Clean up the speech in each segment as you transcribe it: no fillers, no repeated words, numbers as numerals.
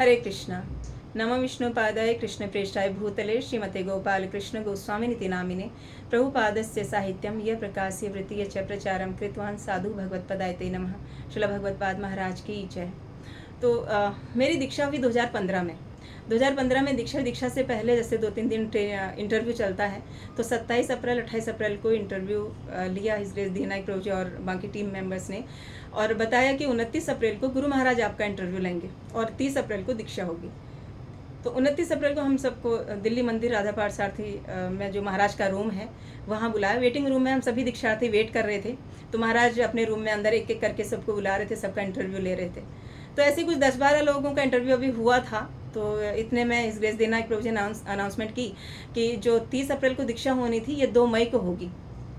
हरे कृष्णा। नमो विष्णुपादाय कृष्णप्रेष्ठाय भूतले श्रीमते गोपाल कृष्ण गोस्वामिनिति नामिने प्रभुपादस्य साहित्यम यह प्रकाश्य वृत्तीय च प्रचारम कृतवान साधु भगवत्पदाय ते नमः। श्रील भगवत्पाद महाराज की जय। तो मेरी दीक्षा हुई 2015 में। 2015 में दीक्षा से पहले जैसे 2-3 दिन इंटरव्यू चलता है, तो 27 अप्रैल 28 अप्रैल को इंटरव्यू लिया हिजरेश दीनायक प्रभु जी और बाकी टीम मेंबर्स ने, और बताया कि 29 अप्रैल को गुरु महाराज आपका इंटरव्यू लेंगे और 30 अप्रैल को दीक्षा होगी। तो 29 अप्रैल को हम सबको दिल्ली मंदिर राधा पाठशार्थी में जो महाराज का रूम है वहाँ बुलाया। वेटिंग रूम में हम सभी दीक्षार्थी वेट कर रहे थे, तो महाराज अपने रूम में अंदर एक एक करके सबको बुला रहे थे, सबका इंटरव्यू ले रहे थे। तो ऐसे कुछ 10-12 लोगों का इंटरव्यू अभी हुआ था। तो इतने में हिजरेश दीनायक प्रभु जी ने अनाउंसमेंट की कि जो 30 अप्रैल को दीक्षा होनी थी ये 2 मई को होगी,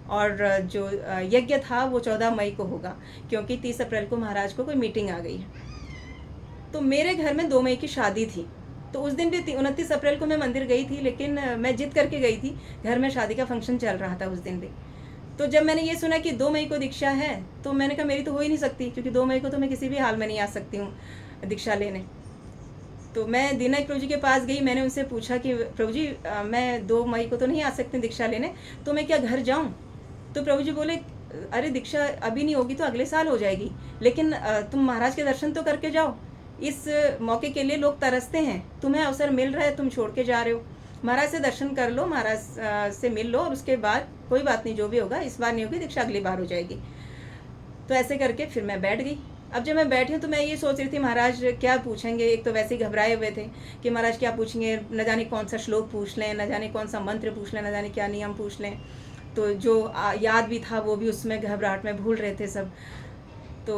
और जो यज्ञ था वो 14 मई को होगा, क्योंकि 30 अप्रैल को महाराज को कोई मीटिंग आ गई है। तो मेरे घर में 2 मई की शादी थी, तो उस दिन भी 29 अप्रैल को मैं मंदिर गई थी, लेकिन मैं जिद करके गई थी। घर में शादी का फंक्शन चल रहा था उस दिन भी। तो जब मैंने ये सुना कि 2 मई को दीक्षा है, तो मैंने कहा मेरी तो हो ही नहीं सकती, क्योंकि 2 मई को तो मैं किसी भी हाल में नहीं आ सकती हूँ दीक्षा लेने। तो मैं दीनायक प्रभु जी के पास गई। मैंने उनसे पूछा कि प्रभु जी मैं 2 मई को तो नहीं आ सकती दीक्षा लेने, तो मैं क्या घर जाऊँ? तो प्रभु जी बोले, अरे दीक्षा अभी नहीं होगी तो अगले साल हो जाएगी, लेकिन तुम महाराज के दर्शन तो करके जाओ। इस मौके के लिए लोग तरसते हैं, तुम्हें अवसर मिल रहा है, तुम छोड़ के जा रहे हो। महाराज से दर्शन कर लो, महाराज से मिल लो, और उसके बाद कोई बात नहीं, जो भी होगा इस बार नहीं होगी दीक्षा, अगली बार हो जाएगी। तो ऐसे करके फिर मैं बैठ गई। अब जब मैं बैठी हूँ तो मैं ये सोच रही थी महाराज क्या पूछेंगे। एक तो वैसे ही घबराए हुए थे कि महाराज क्या पूछेंगे, न जाने कौन सा श्लोक पूछ लें, न जाने कौन सा मंत्र पूछ लें, न जाने क्या नियम पूछ लें। तो जो याद भी था वो भी उसमें घबराहट में भूल रहे थे सब। तो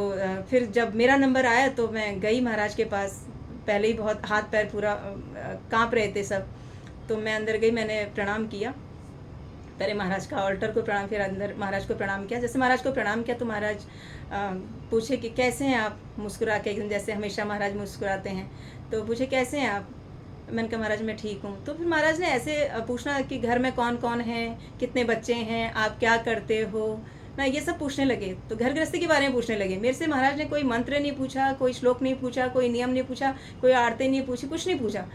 फिर जब मेरा नंबर आया तो मैं गई महाराज के पास। पहले ही बहुत हाथ पैर पूरा कांप रहे थे सब। तो मैं अंदर गई, मैंने प्रणाम किया, पहले महाराज का ऑल्टर को प्रणाम, फिर अंदर महाराज को प्रणाम किया। जैसे महाराज को प्रणाम किया तो महाराज पूछे कि कैसे हैं आप, मुस्कुरा के, एकदम जैसे हमेशा महाराज मुस्कुराते हैं। तो पूछे कैसे हैं आप? मैंने कहा महाराज मैं ठीक हूँ। तो फिर महाराज ने ऐसे पूछना कि घर में कौन कौन है, कितने बच्चे हैं, आप क्या करते हो ना, ये सब पूछने लगे। तो घर गृहस्थी के बारे में पूछने लगे मेरे से। महाराज ने कोई मंत्र नहीं पूछा, कोई श्लोक नहीं पूछा, कोई नियम नहीं पूछा, कोई आरती नहीं पूछी, कुछ नहीं पूछा।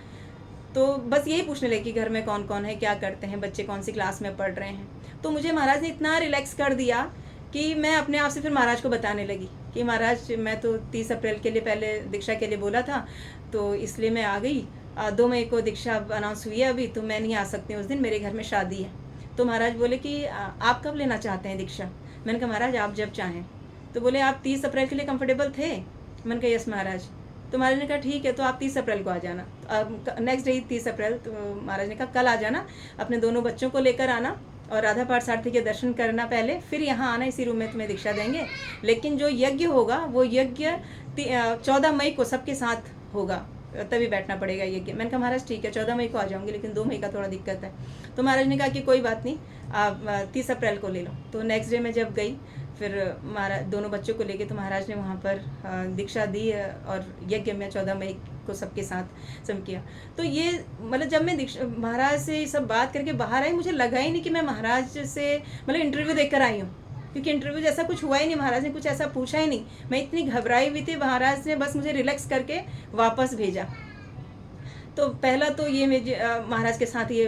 तो बस यही पूछने लगे कि घर में कौन कौन है, क्या करते हैं, बच्चे कौन सी क्लास में पढ़ रहे हैं। तो मुझे महाराज ने इतना रिलैक्स कर दिया कि मैं अपने आप से फिर महाराज को बताने लगी कि महाराज मैं तो 30 अप्रैल के लिए पहले दीक्षा के लिए बोला था, तो इसलिए मैं आ गई। 2 मई को दीक्षा अनाउंस हुई है अभी, तो मैं नहीं आ सकती उस दिन, मेरे घर में शादी है। तो महाराज बोले कि आप कब लेना चाहते हैं दीक्षा? मैंने कहा महाराज आप जब चाहें। तो बोले आप 30 अप्रैल के लिए कंफर्टेबल थे? मैंने कहा यस महाराज। तो महाराज ने कहा ठीक है, तो आप 30 अप्रैल को आ जाना। तो नेक्स्ट डे 30 अप्रैल, तो महाराज ने कहा कल आ जाना, अपने दोनों बच्चों को लेकर आना और राधा पाठशार्थी के दर्शन करना पहले, फिर यहाँ आना, इसी रूम में तुम्हें दीक्षा देंगे। लेकिन जो यज्ञ होगा वो यज्ञ 14 मई को सबके साथ होगा, तभी बैठना पड़ेगा यज्ञ। मैंने कहा महाराज ठीक है 14 मई को आ जाऊंगी, लेकिन 2 मई का थोड़ा दिक्कत है। तो महाराज ने कहा कि कोई बात नहीं, आप 30 अप्रैल को ले लो। तो नेक्स्ट डे में जब गई, फिर महाराज दोनों बच्चों को लेके, तो महाराज ने वहाँ पर दीक्षा दी और यज्ञ में 14 मई को सबके साथ सम किया। तो ये मतलब जब मैं दीक्षा महाराज से सब बात करके बाहर आई, मुझे लगा ही नहीं कि मैं महाराज से मतलब इंटरव्यू देकर आई हूँ, क्योंकि इंटरव्यू जैसा कुछ हुआ ही नहीं, महाराज ने कुछ ऐसा पूछा ही नहीं। मैं इतनी घबराई हुई थी, महाराज ने बस मुझे रिलैक्स करके वापस भेजा। तो पहला तो ये मेरे महाराज के साथ ये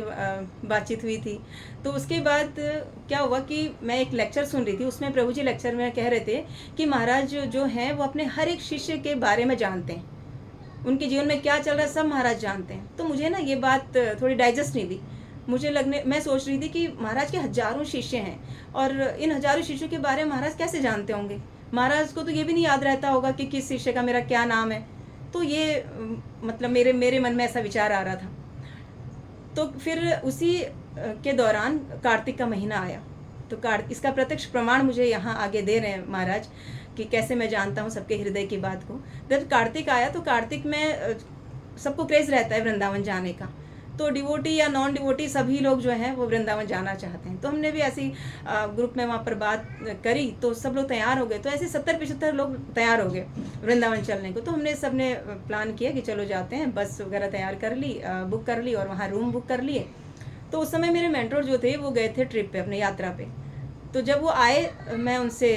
बातचीत हुई थी। तो उसके बाद क्या हुआ कि मैं एक लेक्चर सुन रही थी, उसमें प्रभु जी लेक्चर में कह रहे थे कि महाराज जो हैं वो अपने हर एक शिष्य के बारे में जानते हैं, उनके जीवन में क्या चल रहा है सब महाराज जानते हैं। तो मुझे ना ये बात थोड़ी डाइजेस्ट नहीं हुई। मैं सोच रही थी कि महाराज के हजारों शिष्य हैं, और इन हजारों शिष्यों के बारे में महाराज कैसे जानते होंगे? महाराज को तो ये भी नहीं याद रहता होगा कि किस शिष्य का मेरा क्या नाम है। तो ये मतलब मेरे मन में ऐसा विचार आ रहा था। तो फिर उसी के दौरान कार्तिक का महीना आया। तो इसका प्रत्यक्ष प्रमाण मुझे यहाँ आगे दे रहे हैं महाराज कि कैसे मैं जानता हूँ सबके हृदय की बात को। जब कार्तिक आया तो कार्तिक में सबको क्रेज रहता है वृंदावन जाने का। तो डिवोटी या नॉन डिवोटी सभी लोग जो हैं वो वृंदावन जाना चाहते हैं। तो हमने भी ऐसी ग्रुप में वहाँ पर बात करी, तो सब लोग तैयार हो गए। तो ऐसे 70-75 लोग तैयार हो गए वृंदावन चलने को। तो हमने सबने प्लान किया कि चलो जाते हैं, बस वगैरह तैयार कर ली, बुक कर ली, और वहाँ रूम बुक कर लिए। तो उस समय मेरे मेंटोर जो थे वो गए थे ट्रिप पे, अपने यात्रा पे। तो जब वो आए, मैं उनसे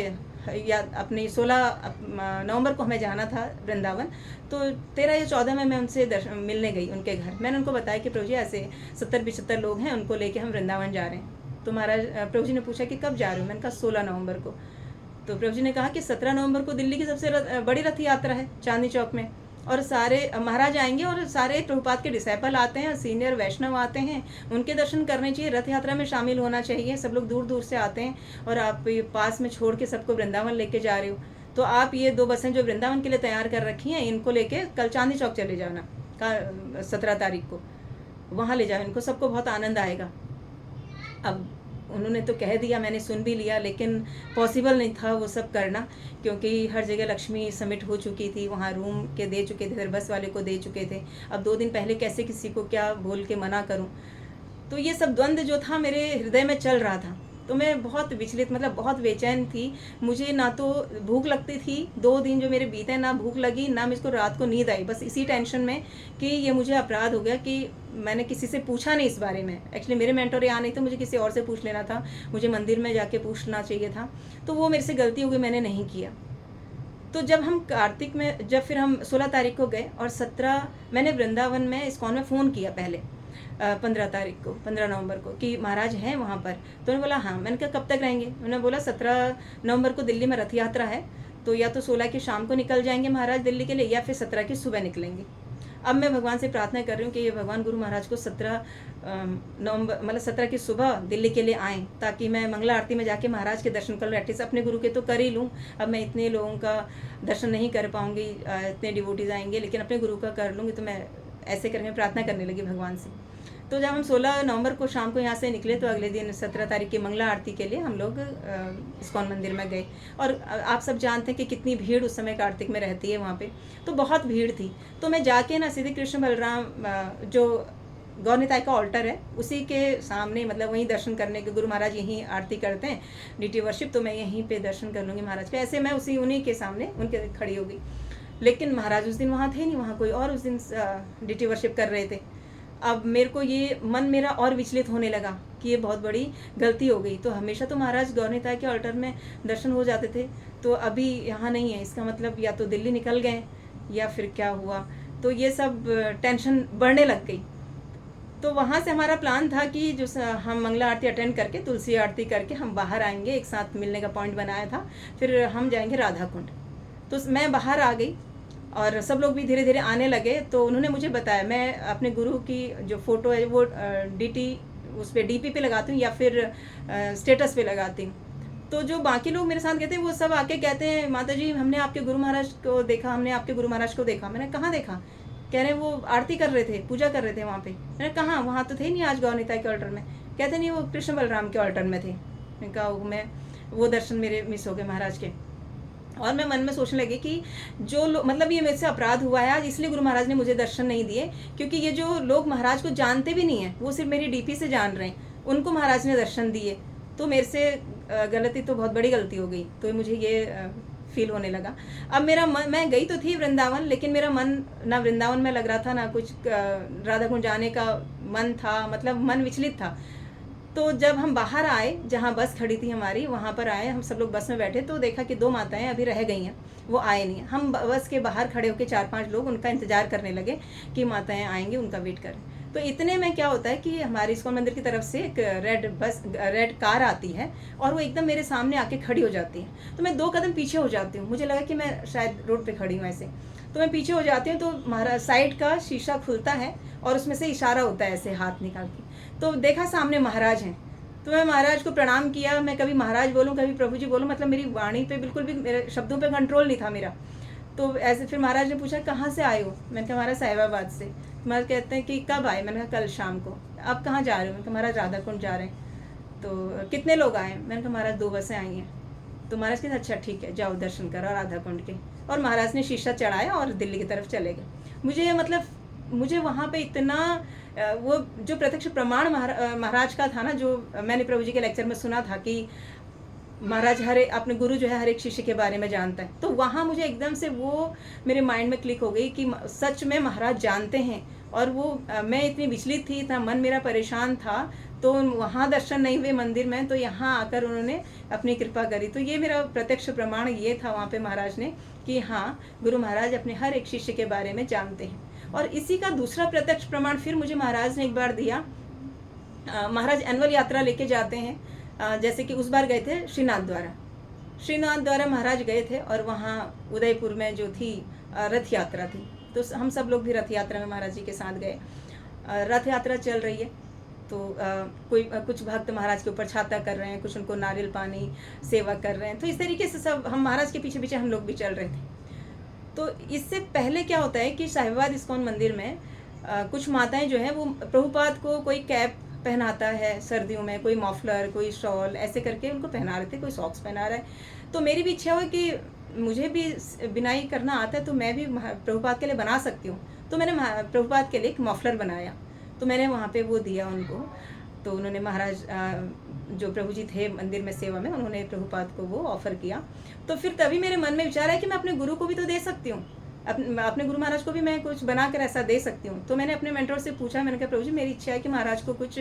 या अपनी 16 नवंबर को हमें जाना था वृंदावन, तो 13 या 14 में मैं उनसे मिलने गई उनके घर। मैंने उनको बताया कि प्रभु जी ऐसे 70-75 लोग हैं, उनको लेके हम वृंदावन जा रहे हैं। तो महाराज प्रभु जी ने पूछा कि कब जा रहे हो? मैंने कहा 16 नवंबर को। तो प्रभु जी ने कहा कि 17 नवंबर को दिल्ली की सबसे बड़ी रथ यात्रा है चांदनी चौक में, और सारे महाराज आएंगे और सारे प्रभुपाद के डिसाइपल आते हैं, सीनियर वैष्णव आते हैं, उनके दर्शन करने चाहिए, रथ यात्रा में शामिल होना चाहिए। सब लोग दूर दूर से आते हैं और आप ये पास में छोड़ के सबको वृंदावन लेके जा रहे हो, तो आप ये 2 बसें जो वृंदावन के लिए तैयार कर रखी हैं, इनको लेके कल चांदनी चौक चले जाना, 17 तारीख को वहाँ ले जाओ इनको, सबको बहुत आनंद आएगा। अब उन्होंने तो कह दिया, मैंने सुन भी लिया, लेकिन पॉसिबल नहीं था वो सब करना, क्योंकि हर जगह लक्ष्मी समिट हो चुकी थी, वहाँ रूम के दे चुके थे, फिर बस वाले को दे चुके थे। अब 2 दिन पहले कैसे किसी को क्या बोल के मना करूँ? तो ये सब द्वंद्व जो था मेरे हृदय में चल रहा था, तो मैं बहुत विचलित, मतलब बहुत बेचैन थी। मुझे ना तो भूख लगती थी, 2 दिन जो मेरे बीते ना भूख लगी, ना मुझको रात को नींद आई, बस इसी टेंशन में कि ये मुझे अपराध हो गया कि मैंने किसी से पूछा नहीं इस बारे में। एक्चुअली मेरे मेंटर यहाँ नहीं, तो मुझे किसी और से पूछ लेना था, मुझे मंदिर में जाके पूछना चाहिए था, तो वो मेरे से गलती हो गई, मैंने नहीं किया। तो जब हम कार्तिक में, जब फिर हम 16 तारीख को गए और 17 मैंने वृंदावन में इस्कॉन में फ़ोन किया पहले 15 तारीख को, 15 नवंबर को, कि महाराज हैं वहाँ पर? तो उन्होंने बोला हाँ। मैंने कहा कब तक रहेंगे? उन्होंने बोला 17 नवंबर को दिल्ली में रथ यात्रा है, तो या तो 16 की शाम को निकल जाएंगे महाराज दिल्ली के लिए, या फिर 17 की सुबह निकलेंगे। अब मैं भगवान से प्रार्थना कर रही हूँ कि ये भगवान गुरु महाराज को 17 नवंबर, मतलब 17 की सुबह दिल्ली के लिए आएँ, ताकि मैं मंगला आरती में जाके महाराज के दर्शन कर लूँ। एटलीस्ट अपने गुरु के तो कर ही लूँ, अब मैं इतने लोगों का दर्शन नहीं कर पाऊँगी, इतने डिवोटीज आएंगे, लेकिन अपने गुरु का कर लूँगी। तो मैं ऐसे करके प्रार्थना करने लगी भगवान से। तो जब हम 16 नवंबर को शाम को यहाँ से निकले, तो अगले दिन 17 तारीख की मंगला आरती के लिए हम लोग इस्कॉन मंदिर में गए। और आप सब जानते हैं कि कितनी भीड़ उस समय कार्तिक में रहती है वहाँ पे, तो बहुत भीड़ थी। तो मैं जाके ना सीधे कृष्ण बलराम जो गौर निताई का ऑल्टर है उसी के सामने, मतलब वहीं दर्शन करने के, गुरु महाराज यहीं आरती करते हैं डीटी वर्शिप, तो मैं यहीं पे दर्शन कर लूँगी महाराज के। ऐसे मैं उन्हीं के सामने उनके खड़ी हो गई। लेकिन महाराज उस दिन वहाँ थे नहीं, वहाँ कोई और उस दिन डीटी वर्शिप कर रहे थे। अब मेरे को ये मन मेरा और विचलित होने लगा कि ये बहुत बड़ी गलती हो गई। तो हमेशा तो महाराज गौर निताई के ऑल्टर में दर्शन हो जाते थे, तो अभी यहाँ नहीं है, इसका मतलब या तो दिल्ली निकल गए या फिर क्या हुआ। तो ये सब टेंशन बढ़ने लग गई। तो वहाँ से हमारा प्लान था कि जो हम मंगला आरती अटेंड करके, तुलसी आरती करके हम बाहर आएंगे, एक साथ मिलने का पॉइंट बनाया था, फिर हम जाएंगे राधा कुंड। तो मैं बाहर आ गई और सब लोग भी धीरे धीरे आने लगे। तो उन्होंने मुझे बताया, मैं अपने गुरु की जो फ़ोटो है वो डीटी उस पर डीपी पे लगाती हूँ या फिर स्टेटस पे लगाती हूँ। तो जो बाकी लोग मेरे साथ गए थे वो सब आके कहते हैं, माता जी हमने आपके गुरु महाराज को देखा, हमने आपके गुरु महाराज को देखा। मैंने कहाँ देखा? कह रहे हैं वो आरती कर रहे थे, पूजा कर रहे थे वहाँ पे। मैंने कहाँ? वहाँ तो थे नहीं आज गौर निताई के ऑल्टर में। कहते नहीं, वो कृष्ण बलराम के ऑल्टर में थे। मैंने कहा वो दर्शन मेरे मिस हो गए महाराज के। और मैं मन में सोचने लगी कि जो लोग, मतलब ये मेरे से अपराध हुआ है आज, इसलिए गुरु महाराज ने मुझे दर्शन नहीं दिए, क्योंकि ये जो लोग महाराज को जानते भी नहीं है, वो सिर्फ मेरी डीपी से जान रहे हैं, उनको महाराज ने दर्शन दिए। तो मेरे से गलती, तो बहुत बड़ी गलती हो गई। तो मुझे ये फील होने लगा। अब मेरा मन, मैं गई तो थी वृंदावन, लेकिन मेरा मन ना वृंदावन में लग रहा था, ना कुछ राधा कुंड जाने का मन था, मतलब मन विचलित था। तो जब हम बाहर आए, जहाँ बस खड़ी थी हमारी, वहाँ पर आए, हम सब लोग बस में बैठे, तो देखा कि 2 माताएं अभी रह गई हैं, वो आए नहीं। हम बस के बाहर खड़े होकर 4-5 लोग उनका इंतजार करने लगे कि माताएं आएंगी, उनका वेट करें। तो इतने में क्या होता है कि हमारे इस्कॉन मंदिर की तरफ से एक रेड कार आती है और वो एकदम मेरे सामने आके खड़ी हो जाती है। तो मैं 2 कदम पीछे हो जाती हूँ, मुझे लगा कि मैं शायद रोड पे खड़ी हूँ ऐसे। तो मैं पीछे हो जाती हूँ, तो हमारा साइड का शीशा खुलता है और उसमें से इशारा होता है ऐसे हाथ निकाल के। तो देखा सामने महाराज हैं, तो मैं महाराज को प्रणाम किया। मैं कभी महाराज बोलूँ, कभी प्रभु जी बोलूँ, मतलब मेरी वाणी पे बिल्कुल भी, मेरे शब्दों पे कंट्रोल नहीं था मेरा। तो ऐसे फिर महाराज ने पूछा कहाँ से आए हो? मैंने कहा महाराज साहिबाबाद से। महाराज कहते हैं कि कब आए? मैंने कहा कल शाम को। आप कहाँ जा रहे हो? मैंने कहा महाराज राधा कुंड जा रहे हैं। तो कितने लोग आए? मैंने कहा महाराज 2 बसें आई हैं। तो महाराज कहते अच्छा ठीक है, जाओ दर्शन करो राधा कुंड के। और महाराज ने शीशा चढ़ाया और दिल्ली की तरफ चले गए। मुझे वहाँ पे इतना वो जो प्रत्यक्ष प्रमाण महाराज का था ना, जो मैंने प्रभु जी के लेक्चर में सुना था कि महाराज अपने गुरु जो है हर एक शिष्य के बारे में जानता है, तो वहाँ मुझे एकदम से वो मेरे माइंड में क्लिक हो गई कि सच में महाराज जानते हैं। और वो मैं इतनी विचलित थी, इतना मन मेरा परेशान था, तो वहाँ दर्शन नहीं हुए मंदिर में, तो यहाँ आकर उन्होंने अपनी कृपा करी। तो ये मेरा प्रत्यक्ष प्रमाण ये था वहाँ पे महाराज ने कि हाँ, गुरु महाराज अपने हर एक शिष्य के बारे में जानते हैं। और इसी का दूसरा प्रत्यक्ष प्रमाण फिर मुझे महाराज ने एक बार दिया। महाराज एनुअल यात्रा लेके जाते हैं, जैसे कि उस बार गए थे श्रीनाथ द्वारा महाराज गए थे, और वहाँ उदयपुर में जो थी रथ यात्रा थी, तो हम सब लोग भी रथ यात्रा में महाराज जी के साथ गए। रथ यात्रा चल रही है, तो कुछ भक्त महाराज के ऊपर छाता कर रहे हैं, कुछ उनको नारियल पानी सेवा कर रहे हैं। तो इस तरीके से सब हम महाराज के पीछे पीछे हम लोग भी चल रहे थे। तो इससे पहले क्या होता है कि साहिबाबाद इस्कॉन मंदिर में कुछ माताएं जो हैं वो प्रभुपाद को कोई कैप पहनाता है सर्दियों में, कोई मॉफलर, कोई शॉल, ऐसे करके उनको पहना रहे थे, कोई सॉक्स पहना रहा है। तो मेरी भी इच्छा हुई कि मुझे भी बिनाई करना आता है, तो मैं भी प्रभुपाद के लिए बना सकती हूँ। तो मैंने प्रभुपाद के लिए एक मॉफलर बनाया, तो मैंने वहाँ पे वो दिया उनको। तो उन्होंने महाराज जो प्रभु जी थे मंदिर में सेवा में, उन्होंने प्रभुपाद को वो ऑफ़र किया। तो फिर तभी मेरे मन में विचार आया कि मैं अपने गुरु को भी तो दे सकती हूँ, अपने गुरु महाराज को भी मैं कुछ बनाकर ऐसा दे सकती हूँ। तो मैंने अपने मेंटर से पूछा, मैंने कहा प्रभु जी मेरी इच्छा है कि महाराज को कुछ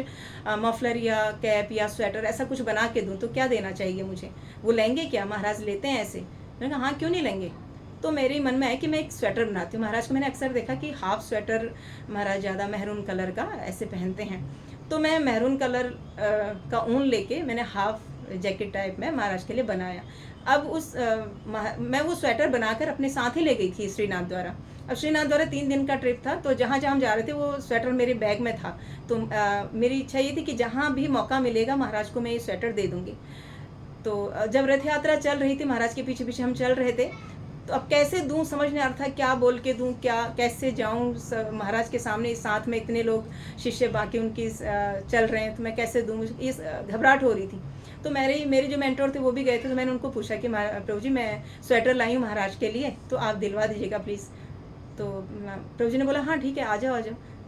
मफलर या कैप या स्वेटर ऐसा कुछ बना के दूँ, तो क्या देना चाहिए मुझे, वो लेंगे क्या, महाराज लेते हैं ऐसे? मैंने कहा हाँ, क्यों नहीं लेंगे। तो मेरे मन में आया कि मैं एक स्वेटर बनाती हूँ। महाराज को मैंने अक्सर देखा कि हाफ स्वेटर महाराज ज़्यादा महरून कलर का ऐसे पहनते हैं, तो मैं महरून कलर का ऊन लेके मैंने हाफ जैकेट टाइप में महाराज के लिए बनाया। अब मैं वो स्वेटर बनाकर अपने साथ ही ले गई थी श्रीनाथ द्वारा। अब श्रीनाथ द्वारा 3 दिन का ट्रिप था, तो जहाँ जहाँ हम जा रहे थे वो स्वेटर मेरे बैग में था। तो मेरी इच्छा ये थी कि जहाँ भी मौका मिलेगा महाराज को मैं ये स्वेटर दे दूँगी। तो जब रथ यात्रा चल रही थी, महाराज के पीछे पीछे हम चल रहे थे, तो अब कैसे दूँ समझ नहीं आ रहा था, क्या बोल के दूँ, क्या कैसे जाऊँ महाराज के सामने, साथ में इतने लोग शिष्य बाकी उनकी चल रहे हैं, तो मैं कैसे दूँ, इस घबराहट हो रही थी। तो मेरे जो मेंटर थे वो भी गए थे, तो मैंने उनको पूछा कि प्रभु जी मैं स्वेटर लाई हूँ महाराज के लिए, तो आप दिलवा दीजिएगा प्लीज़। तो प्रभु जी ने बोला हाँ ठीक है, आ जाओ।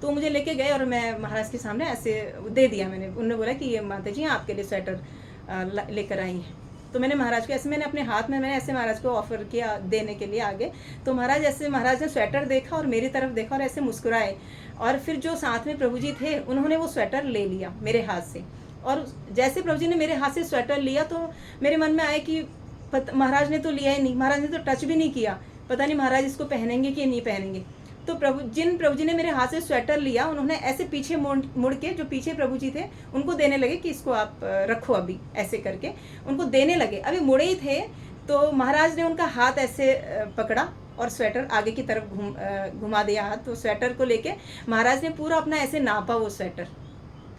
तो मुझे लेके गए और मैं महाराज के सामने ऐसे दे दिया मैंने। उन्होंने बोला कि ये माता जी आपके लिए स्वेटर लेकर आई हैं। तो मैंने महाराज को ऐसे, मैंने अपने हाथ में मैंने ऐसे महाराज को ऑफ़र किया देने के लिए आगे। तो महाराज ने स्वेटर देखा और मेरी तरफ देखा और ऐसे मुस्कुराए, और फिर जो साथ में प्रभु जी थे उन्होंने वो स्वेटर ले लिया मेरे हाथ से। और जैसे प्रभु जी ने मेरे हाथ से स्वेटर लिया, तो मेरे मन में आया कि महाराज ने तो लिया ही नहीं, महाराज ने तो टच भी नहीं किया, पता नहीं महाराज इसको पहनेंगे कि नहीं पहनेंगे। तो प्रभु जी ने मेरे हाथ से स्वेटर लिया, उन्होंने ऐसे पीछे मुड़ के, जो पीछे प्रभु जी थे उनको देने लगे कि इसको आप रखो, अभी ऐसे करके उनको देने लगे। अभी मुड़े ही थे तो महाराज ने उनका हाथ ऐसे पकड़ा और स्वेटर आगे की तरफ घुमा दिया हाथ। तो स्वेटर को लेके महाराज ने पूरा अपना ऐसे नापा, वो स्वेटर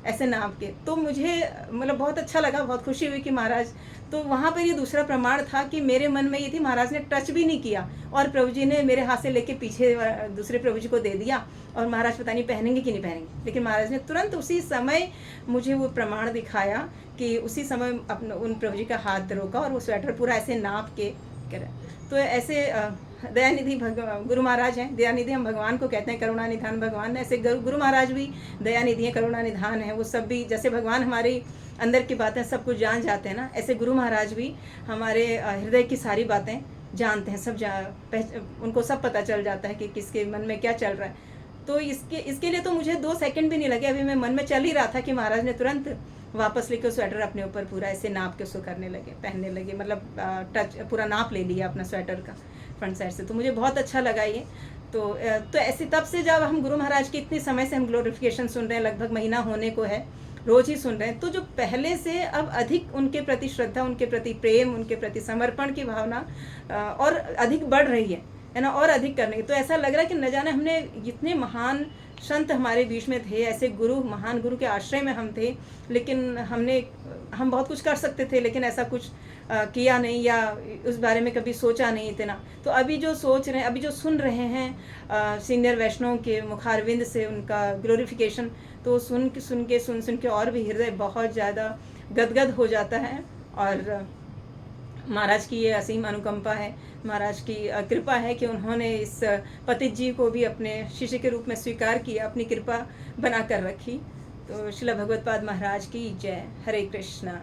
ऐसे नाप के। तो मुझे मतलब बहुत अच्छा लगा, बहुत खुशी हुई कि महाराज, तो वहाँ पर ये दूसरा प्रमाण था कि मेरे मन में ये थी, महाराज ने टच भी नहीं किया और प्रभु जी ने मेरे हाथ से लेके पीछे दूसरे प्रभु जी को दे दिया, और महाराज पता नहीं पहनेंगे कि नहीं पहनेंगे, लेकिन महाराज ने तुरंत उसी समय मुझे वो प्रमाण दिखाया कि उसी समय अपने उन प्रभु जी का हाथ रोका और वो स्वेटर पूरा ऐसे नाप के करा। तो ऐसे दयानिधि गुरु महाराज हैं। दयानिधि हम भगवान को कहते हैं, करुणा निधान भगवान। ऐसे गुरु महाराज भी दयानिधि हैं, करुणा निधान है। वो सब भी, जैसे भगवान हमारी अंदर की बातें सब कुछ जान जाते हैं ना, ऐसे गुरु महाराज भी हमारे हृदय की सारी बातें जानते हैं, उनको सब पता चल जाता है कि किसके मन में क्या चल रहा है। तो इसके लिए तो मुझे 2 सेकंड भी नहीं लगे। अभी मैं मन में चल ही रहा था कि महाराज ने तुरंत वापस लेके स्वेटर अपने ऊपर पूरा ऐसे नाप के उसको करने लगे, पहनने लगे, मतलब टच पूरा नाप ले लिया अपना स्वेटर का फ्रंट साइड से। तो मुझे बहुत अच्छा लगा ये। तो ऐसे तब से जब हम गुरु महाराज की इतने समय से हम ग्लोरिफिकेशन सुन रहे हैं, लगभग महीना होने को है, रोज़ ही सुन रहे हैं, तो जो पहले से अब अधिक उनके प्रति श्रद्धा, उनके प्रति प्रेम, उनके प्रति समर्पण की भावना और अधिक बढ़ रही है ना, और अधिक करने की। तो ऐसा लग रहा है कि न जाने हमने इतने महान संत हमारे बीच में थे, ऐसे महान गुरु के आश्रय में हम थे, लेकिन हम बहुत कुछ कर सकते थे, लेकिन ऐसा कुछ किया नहीं या उस बारे में कभी सोचा नहीं इतना। तो अभी जो सोच रहे हैं, अभी जो सुन रहे हैं सीनियर वैष्णव के मुखारविंद से उनका ग्लोरिफिकेशन, तो सुन के और भी हृदय बहुत ज़्यादा गदगद हो जाता है। और महाराज की ये असीम अनुकंपा है, महाराज की कृपा है कि उन्होंने इस पतित जी को भी अपने शिष्य के रूप में स्वीकार किया, अपनी कृपा बना कर रखी। तो श्रील भगवत्पाद महाराज की जय। हरे कृष्णा।